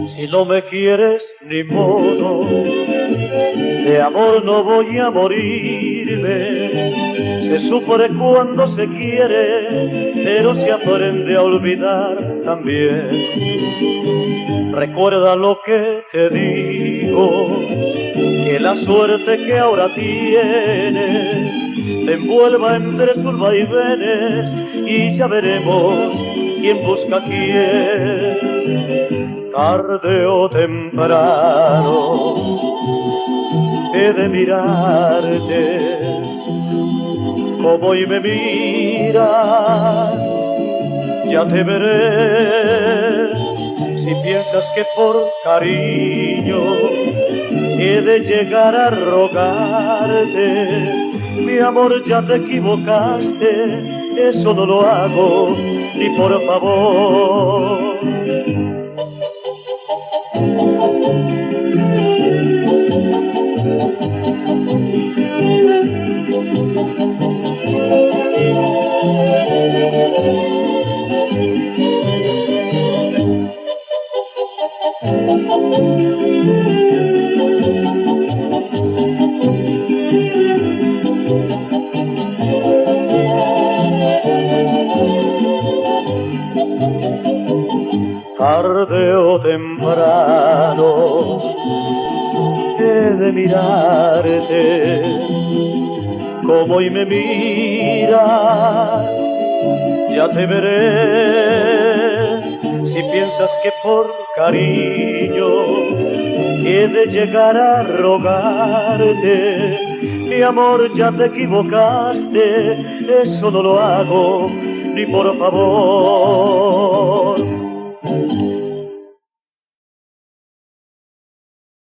Si no me quieres, ni modo, de amor no voy a morirme. Se supone cuando se quiere, pero se aprende a olvidar también. Recuerda lo que te digo, que la suerte que ahora tienes te envuelva entre sus vaivenes y ya veremos quién busca a quién. Tarde o temprano he de mirarte como hoy me miras, ya te veré. Si piensas que por cariño he de llegar a rogarte, mi amor, ya te equivocaste, eso no lo hago ni por favor. Tarde o temprano he de mirarte como hoy me miras, ya te veré. Si piensas que por cariño he de llegar a rogarte, mi amor, ya te equivocaste, eso no lo hago ni por favor.